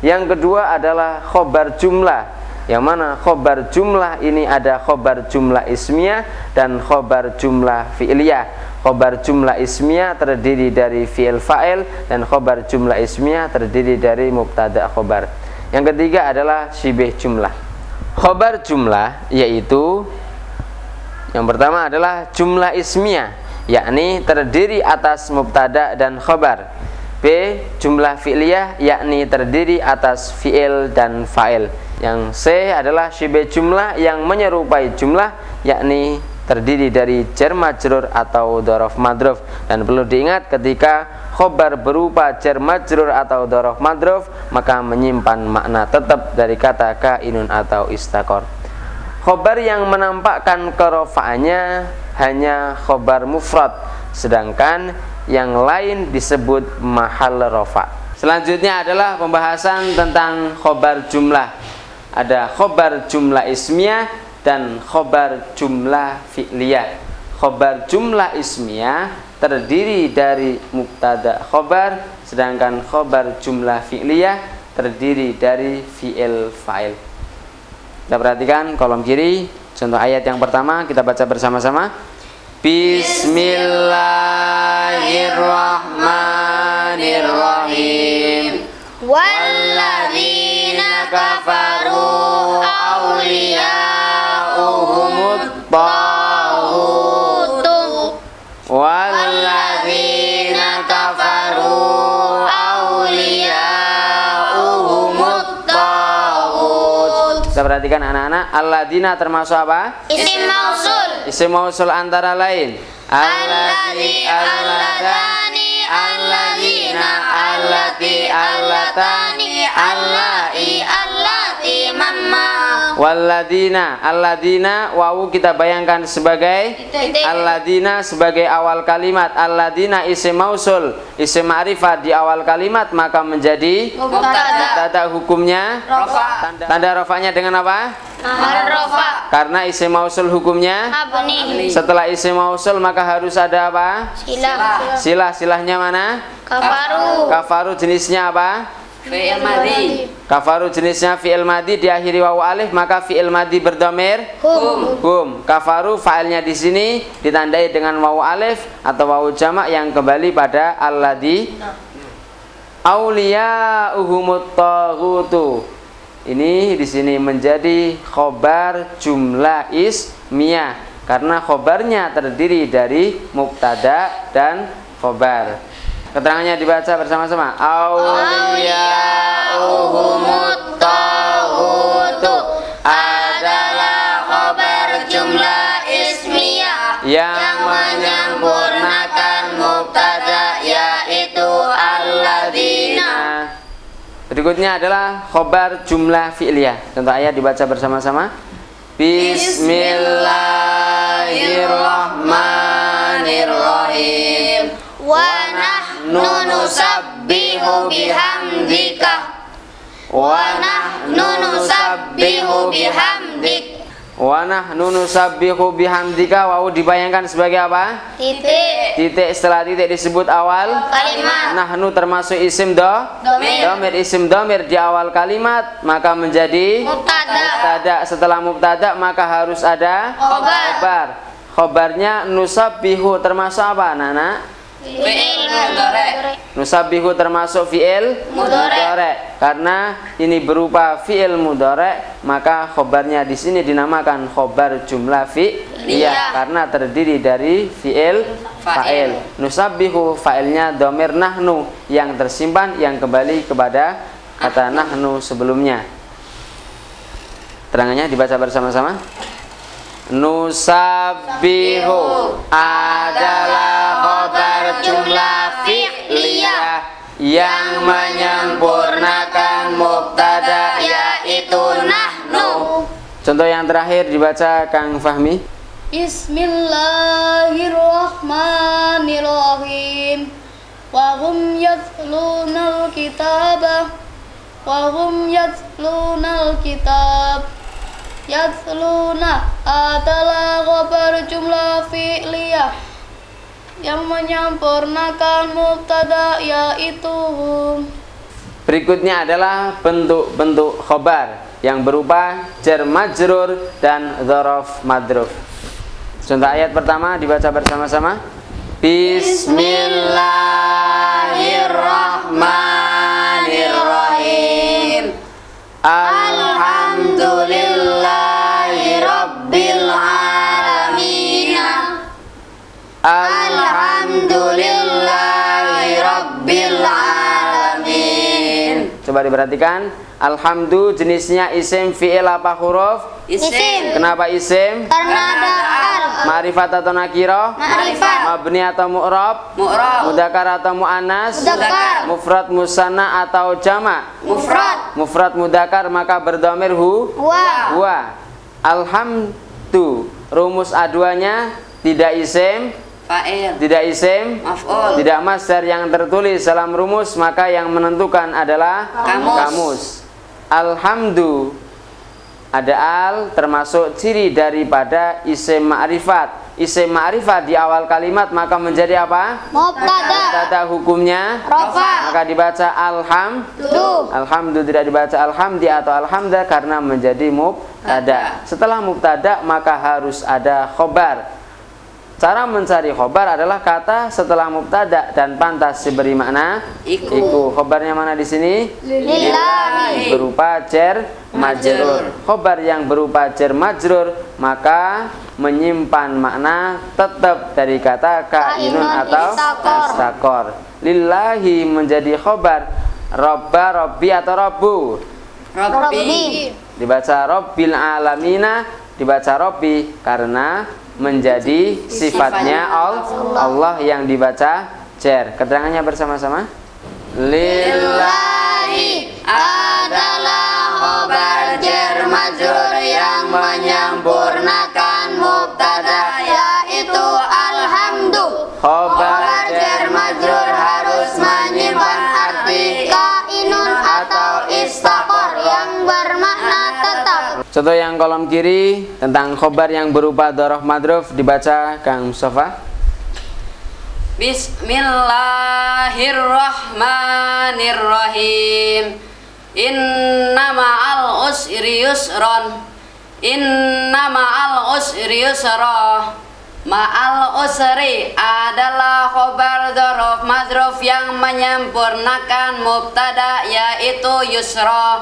[SPEAKER 1] Yang kedua adalah khobar jumlah, yang mana khobar jumlah ini ada khobar jumlah ismiyah dan khobar jumlah fi'liyah. Khobar jumlah ismiyah terdiri dari fi'il fa'il dan khobar jumlah ismiyah terdiri dari mubtada khobar. Yang ketiga adalah syibih jumlah. Khobar jumlah yaitu yang pertama adalah jumlah ismiyah, yakni terdiri atas mubtada dan khobar. B. Jumlah fi'liyah, yakni terdiri atas fi'il dan fa'il. Yang C adalah syibih jumlah yang menyerupai jumlah, yakni terdiri dari jar majrur atau dzaraf madruf. Dan perlu diingat, ketika khobar berupa jar majrur atau dzaraf madruf, maka menyimpan makna tetap dari kata kainun atau istaqor. Khobar yang menampakkan kerofaannya hanya khobar mufrad, sedangkan yang lain disebut mahal rofa. Selanjutnya adalah pembahasan tentang khobar jumlah. Ada khobar jumlah ismiyah dan khobar jumlah fi'liyah. Khobar jumlah ismiyah terdiri dari mubtada khobar, sedangkan khobar jumlah fi'liyah terdiri dari fi'il fa'il. Kita perhatikan kolom kiri, contoh ayat yang pertama, kita baca bersama-sama. Bismillahirrahmanirrahim.
[SPEAKER 2] Walladzina kafaru awliya'uhumut taghut.
[SPEAKER 1] Walladzina kafaru awliya'uhumut taghut. Kita perhatikan anak-anak, alladzina termasuk apa?
[SPEAKER 2] Isim mausul.
[SPEAKER 1] Isim mausul antara lain
[SPEAKER 2] Alladzi, alladani, alladzina, allati, allatani, allai, allati, mamma.
[SPEAKER 1] Walladzina, alladzina wawu kita bayangkan sebagai alladzina sebagai awal kalimat. Alladzina isim mausul, isim ma'rifat di awal kalimat, maka menjadi mubtada. Hukumnya
[SPEAKER 2] Rofa.
[SPEAKER 1] tanda rofanya dengan apa?
[SPEAKER 2] Rofa.
[SPEAKER 1] Karena isim mausul hukumnya
[SPEAKER 2] Abni.
[SPEAKER 1] setelah isim mausul maka harus ada apa?
[SPEAKER 2] Silah.
[SPEAKER 1] Silahnya mana?
[SPEAKER 2] Kafaru.
[SPEAKER 1] Kafaru jenisnya apa?
[SPEAKER 2] Fi'il madhi.
[SPEAKER 1] Kafaru jenisnya fi'il madhi diakhiri wawu alif, maka fi'il madhi berdhamir hum. Kafaru fa'ilnya di sini ditandai dengan wawu alif atau wawu jamak yang kembali pada alladzi. Auliya'uhumut taghutu. Ini di sini menjadi khobar jumlah ismiyah karena khobarnya terdiri dari mubtada dan khobar. Keterangannya dibaca bersama-sama.
[SPEAKER 2] Auliya'uhumut taghutu adalah khobar jumlah ismiyah yang menyempurnakan mubtada, yaitu alladzina.
[SPEAKER 1] Berikutnya adalah khobar jumlah fi'liyah. Contoh ayat dibaca bersama-sama. Bismillahirrahmanirrahim.
[SPEAKER 2] Wa nahnu nusabbihu bihamdika. Wa nahnu nusabbihu bihamdik.
[SPEAKER 1] Wa nahnu nusabbihu bihamdika. Wawu dibayangkan sebagai apa?
[SPEAKER 2] Titik.
[SPEAKER 1] Titik, setelah titik disebut awal
[SPEAKER 2] Kalimat.
[SPEAKER 1] Nahnu termasuk isim domir. Isim domir di awal kalimat maka menjadi mubtada. Setelah mubtada maka harus ada khobar. Khobarnya nusabbihu termasuk apa anak-anak?
[SPEAKER 2] Fi'il mudhari'.
[SPEAKER 1] Nusabbihu termasuk fi'il mudhari'. Karena ini berupa fi'il mudhari', maka khobarnya di sini dinamakan khobar jumlah fi'liyah karena terdiri dari fi'il fa'il. Nusabbihu fa'ilnya dhamir nahnu yang tersimpan yang kembali kepada kata nahnu sebelumnya. Terangannya dibaca bersama-sama. Nusabbihu adalah khobar jumlah fi'liyah yang menyempurnakan mubtada
[SPEAKER 2] yaitu nahnu.
[SPEAKER 1] Contoh yang terakhir dibaca Kang Fahmi.
[SPEAKER 3] Bismillahirrahmanirrahim. Wa hum yatlunal kitabah. Wa hum yatlunal kitab. Yatluna adalah khabar jumlah fi'liyah yang menyempurnakan mubtada yaitu hum.
[SPEAKER 1] Berikutnya adalah bentuk-bentuk khobar yang berupa jar majrur dan dzaraf madruf. Contoh ayat pertama dibaca bersama-sama. Bismillahirrahmanirrahim. Alhamdulillahi rabbil alamin. Alhamdulillahi rabbil alamin. Coba diperhatikan. Alhamdu jenisnya isim, fi'il apa huruf?
[SPEAKER 2] Isim.
[SPEAKER 1] Kenapa isim?
[SPEAKER 2] Karena ada al.
[SPEAKER 1] Ma'rifat atau nakirah?
[SPEAKER 2] Ma'rifat.
[SPEAKER 1] Mabni atau mu'rab?
[SPEAKER 2] Mu'rab.
[SPEAKER 1] Mudzakkar atau muannas?
[SPEAKER 2] Mudzakkar.
[SPEAKER 1] Mufrad musanna atau jama'?
[SPEAKER 2] Mufrad.
[SPEAKER 1] Mufrad mudzakkar maka berdhamir
[SPEAKER 2] Wa.
[SPEAKER 1] huwa. Alhamdu rumus A2-nya tidak isim,
[SPEAKER 2] Fa'il.
[SPEAKER 1] tidak isim,
[SPEAKER 2] Maf'ul.
[SPEAKER 1] tidak masdar yang tertulis dalam rumus, maka yang menentukan adalah kamus. Alhamdu ada al termasuk ciri daripada isim ma'rifat. Isim ma'rifat di awal kalimat maka menjadi apa?
[SPEAKER 3] Mubtada.
[SPEAKER 1] Mubtada hukumnya
[SPEAKER 3] Rafa.
[SPEAKER 1] maka dibaca alhamdu. Alhamdu tidak dibaca alhamdi atau alhamda karena menjadi mubtada. Setelah mubtada maka harus ada khobar. Cara mencari khobar adalah kata setelah mubtada dan pantas diberi makna iku. Khobarnya mana di sini?
[SPEAKER 3] Lillahi.
[SPEAKER 1] Berupa jar majrur. Khobar yang berupa jar majrur maka menyimpan makna tetap dari kata kainun atau istakor. Lillahi menjadi khobar. Robba, robbi atau robbu?
[SPEAKER 2] Rabbi.
[SPEAKER 1] Dibaca robbil alamina, dibaca robbi karena menjadi sifatnya Allah yang dibaca jar. Keterangannya bersama-sama. Lillahi
[SPEAKER 2] Adalah khobar jar majrur yang menyempurnakan mubtada yaitu alhamdu. Khobar jar majrur harus menyimpan arti kainun atau istaqor yang bermakna tetap.
[SPEAKER 1] Contoh yang kolom kiri tentang khobar yang berupa dzaraf madruf dibaca Kang Mustafa.
[SPEAKER 2] Bismillahirrahmanirrahim. Inna ma'al usri yusron. Inna ma'al usri yusra. Ma'al usri adalah khobar dzaraf madruf yang menyempurnakan mubtada yaitu yusra.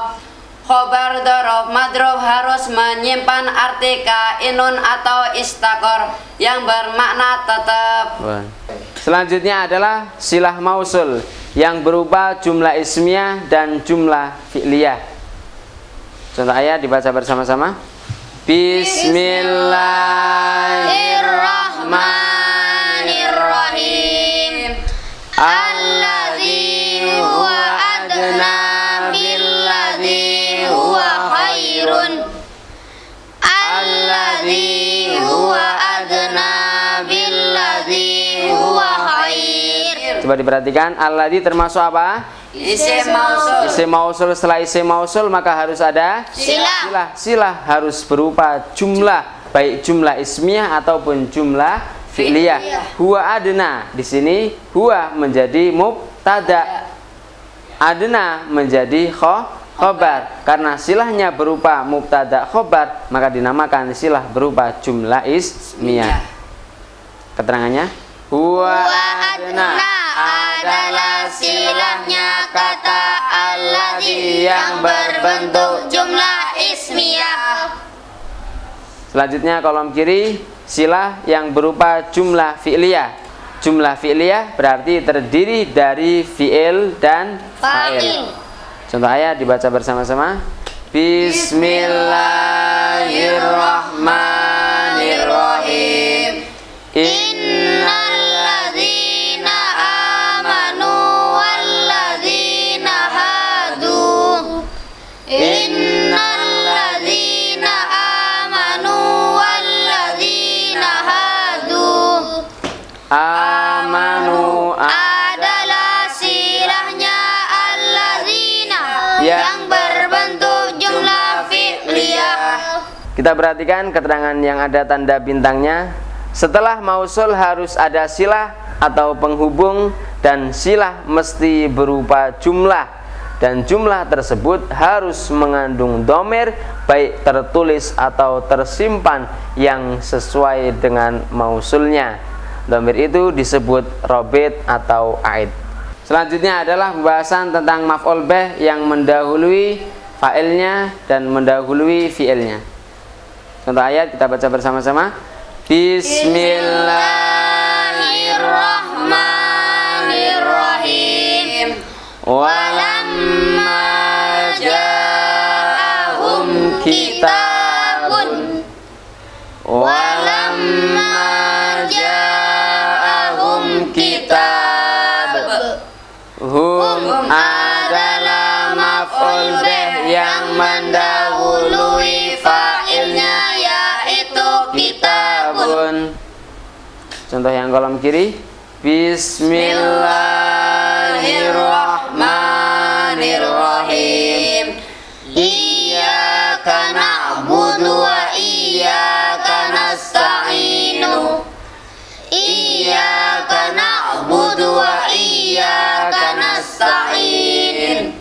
[SPEAKER 2] Khobar dzaraf madruf harus menyimpan arti kainun atau istakor yang bermakna tetap.
[SPEAKER 1] Selanjutnya adalah silah mausul yang berupa jumlah ismiyah dan jumlah fi'liyah. Contoh ayat dibaca bersama-sama. Bismillahirrahmanirrahim.
[SPEAKER 2] Alladzi huwa adna billadzi huwa khairun. Alladzi huwa adna billadzi huwa khair.
[SPEAKER 1] Coba diperhatikan, alladzi termasuk apa?
[SPEAKER 2] Isim mausul.
[SPEAKER 1] Isim mausul. Setelah isim mausul maka harus ada
[SPEAKER 2] Silah.
[SPEAKER 1] Silah harus berupa jumlah, baik jumlah ismiyah ataupun jumlah fi'liyah. Huwa adna di sini huwa menjadi mubtada, adna menjadi khobar. Karena silahnya berupa mubtada khobar maka dinamakan silah berupa jumlah ismiyah. Keterangannya huwa adna
[SPEAKER 2] adalah silahnya kata alladzi yang berbentuk jumlah ismiyah.
[SPEAKER 1] Selanjutnya kolom kiri silah yang berupa jumlah fi'liyah. Jumlah fi'liyah berarti terdiri dari fi'il dan fa'il. Contoh ayat dibaca bersama-sama. Bismillahirrahmanirrahim.
[SPEAKER 2] Innalladzina amanu walladzina
[SPEAKER 1] Kita perhatikan keterangan yang ada tanda bintangnya. Setelah mausul harus ada silah atau penghubung, dan silah mesti berupa jumlah, dan jumlah tersebut harus mengandung dhamir baik tertulis atau tersimpan yang sesuai dengan mausulnya. Dhamir itu disebut robit atau aid. Selanjutnya adalah pembahasan tentang maf'ul bih yang mendahului fa'ilnya dan mendahului fi'ilnya. Contoh ayat kita baca bersama-sama.
[SPEAKER 2] Bismillahirrahmanirrahim. Walamma ja'ahum kitabun. Walamma ja'ahum kitab.
[SPEAKER 1] Hum adalah maf'ul bih yang mendahului fa'ilnya, yaitu kitabun. Contoh yang kolom kiri.
[SPEAKER 2] Bismillahirrahmanirrahim. Iyyaka na'budu wa iyyaka nasta'inu. Iyyaka na'budu wa iyyaka nasta'in.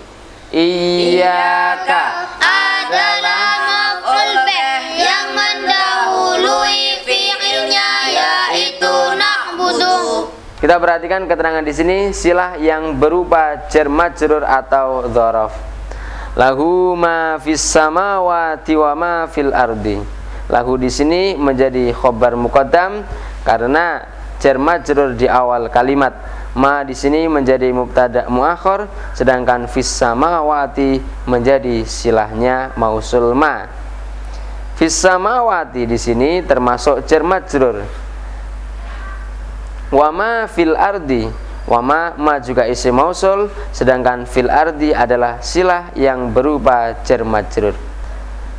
[SPEAKER 1] Iyyaka
[SPEAKER 2] Adalah maf'ul bih yang mendahului fi'ilnya, yaitu na'budu.
[SPEAKER 1] Kita perhatikan keterangan di sini silah yang berupa jar majrur atau dzaraf. Lahu ma fis samawati wa ma fil ardi. Lahu di sini menjadi khobar muqaddam karena jar majrur di awal kalimat. Ma di sini menjadi mubtada muakhir, sedangkan fis samawati menjadi silahnya mausul ma. Fis samawati di sini termasuk jar majrur. Wa ma fil ardi, wa ma juga isim mausul, sedangkan fil ardi adalah silah yang berupa jar majrur.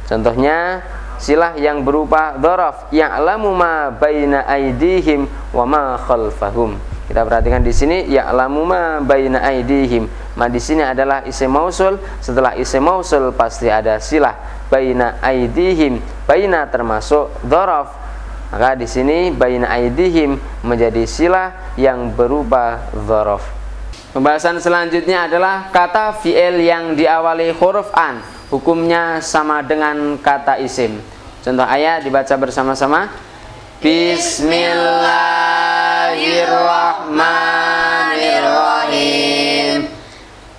[SPEAKER 1] Contohnya silah yang berupa dzaraf, ya'lamu ma baina aydihim wa ma khalfahum. Kita perhatikan di sini ya'lamu ma baina aydihim. Ma di sini adalah isim mausul, setelah isim mausul pasti ada silah baina aydihim. Baina termasuk dzaraf. Maka di sini baina aydihim menjadi silah yang berupa dzaraf. Pembahasan selanjutnya adalah kata fi'il yang diawali huruf an. Hukumnya sama dengan kata isim. Contoh ayat dibaca bersama-sama. Bismillahirrahmanirrahim.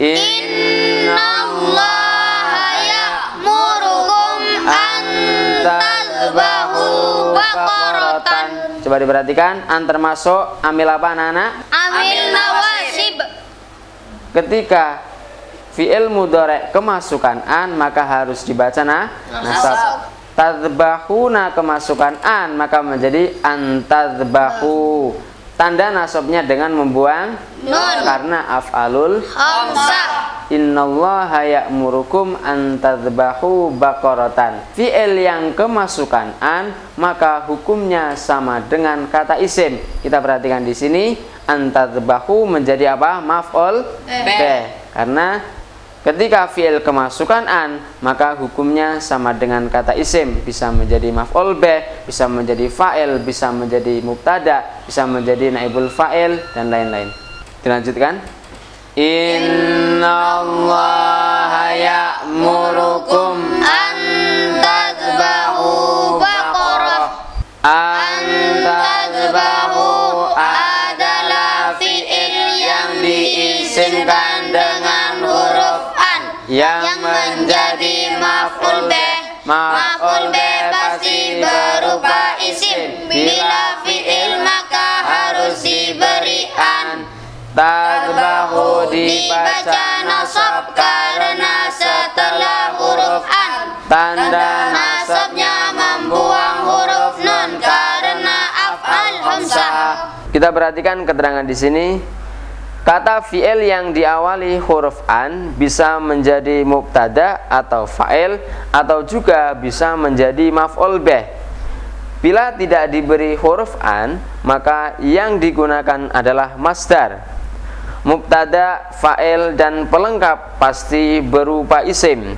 [SPEAKER 2] Innallaha ya'murukum an tadhbahu baqaratan.
[SPEAKER 1] Coba diperhatikan, an termasuk amil apa anak-anak?
[SPEAKER 2] Amil nawasib.
[SPEAKER 1] Ketika fi'il mudhari' kemasukan an maka harus dibaca nasab. Tadbahuna kemasukan an maka menjadi antadbahu. Tanda nasabnya dengan membuang
[SPEAKER 2] Nun.
[SPEAKER 1] karena af'alul
[SPEAKER 2] Khamsah.
[SPEAKER 1] Innallaha ya'murukum an tadhbahu baqaratan. Fi'il yang kemasukan an maka hukumnya sama dengan kata isim. Kita perhatikan di sini an tadhbahu menjadi apa? Maf'ul bih. Karena ketika fi'il kemasukan an maka hukumnya sama dengan kata isim, bisa menjadi maf'ul bih, bisa menjadi fa'il, bisa menjadi mubtada, bisa menjadi naibul fa'il dan lain-lain. Dilanjutkan. Innallaha ya'murukum
[SPEAKER 2] An tadhbahu baqarah.
[SPEAKER 1] an tadhbahu
[SPEAKER 2] Adalah fi'il yang diisimkan dengan huruf an
[SPEAKER 1] yang
[SPEAKER 2] menjadi maf'ul bih. Maf'ul bih pasti berupa isim. Bila fi'il maka harus diberi an.
[SPEAKER 1] tadhbahu
[SPEAKER 2] Dibaca nasab karena setelah huruf an
[SPEAKER 1] tanda
[SPEAKER 2] nasabnya membuang huruf nun karena af'al khamsah.
[SPEAKER 1] Kita perhatikan keterangan di sini. Kata fi'il yang diawali huruf an bisa menjadi mubtada atau fa'il atau juga bisa menjadi maf'ul bih. Bila tidak diberi huruf an, maka yang digunakan adalah masdar. Mubtada, fa'il dan pelengkap pasti berupa isim.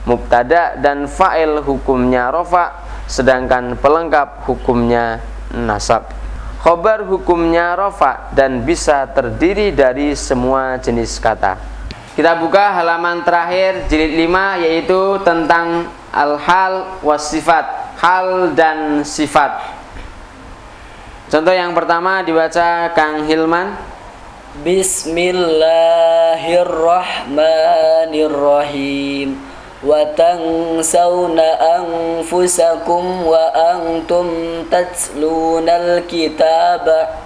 [SPEAKER 1] Mubtada dan fa'il hukumnya rofa, sedangkan pelengkap hukumnya nasab. Khobar hukumnya rofa dan bisa terdiri dari semua jenis kata. Kita buka halaman terakhir jilid 5, yaitu tentang al-hal was-sifat, hal dan sifat. Contoh yang pertama dibaca Kang Hilman.
[SPEAKER 4] Bismillahirrahmanirrahim. Wa tansawna anfusakum wa antum tatlunal kitaba.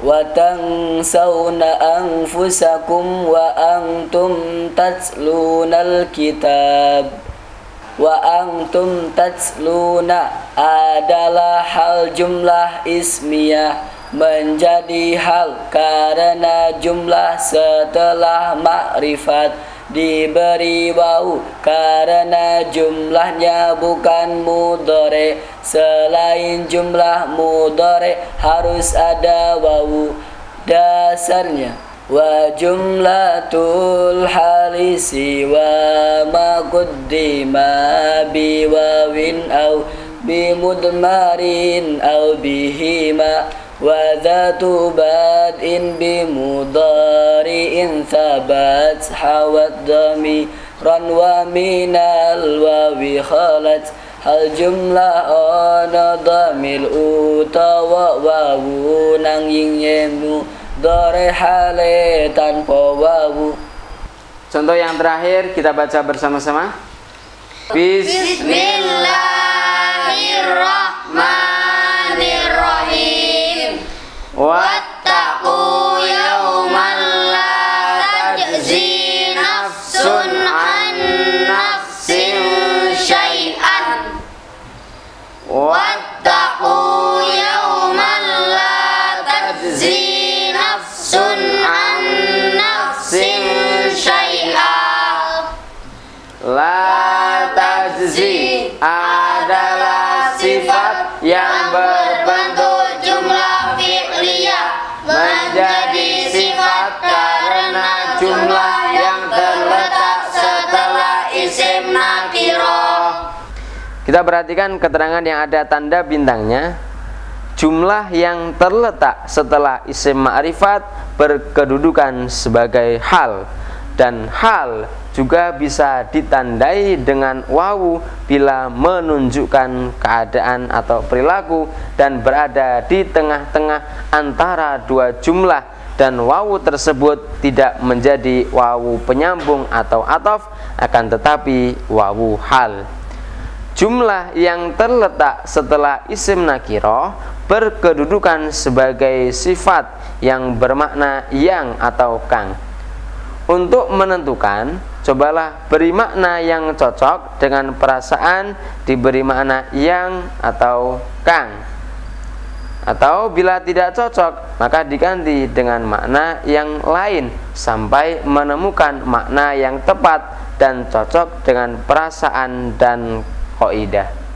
[SPEAKER 4] Wa tansawna anfusakum wa antum tatlunal kitab. Wa antum tatluna adalah hal jumlah ismiyah menjadi hal karena jumlah setelah ma'rifat diberi wawu karena jumlahnya bukan mudhari. Selain jumlah mudhari harus ada wawu dasarnya. Wa jumlatul halisi wa ma qaddima bi wawin aw bi mudmarin aw bihima wa dhatu bad'in bi mudhari'in thabat hawat dhamiran wa minal wawi khalat hal jumlah ana dhamil utawa wawu nanging yemu dore hale tanpa wawu.
[SPEAKER 1] Contoh yang terakhir kita baca bersama-sama.
[SPEAKER 2] Bismillahirrahmanirrahim. Wattaqu yawman la tajzi nafsun an nafsin syai'an. Wattaqu yawman la tajzi nafsun an nafsin syai'an.
[SPEAKER 1] La tajzi adalah sifat yang berbentuk jumlah fi'liyah menjadi sifat karena jumlah yang terletak setelah isim nakirah. Kita perhatikan keterangan yang ada tanda bintangnya. Jumlah yang terletak setelah isim ma'rifat berkedudukan sebagai hal, dan hal juga bisa ditandai dengan wawu bila menunjukkan keadaan atau perilaku dan berada di tengah-tengah antara dua jumlah, dan wawu tersebut tidak menjadi wawu penyambung atau ataf, akan tetapi wawu hal. Jumlah yang terletak setelah isim nakirah berkedudukan sebagai sifat yang bermakna yang atau kang. Untuk menentukan, cobalah beri makna yang cocok dengan perasaan diberi makna yang atau kang. Atau bila tidak cocok, maka diganti dengan makna yang lain sampai menemukan makna yang tepat dan cocok dengan perasaan dan kaidah.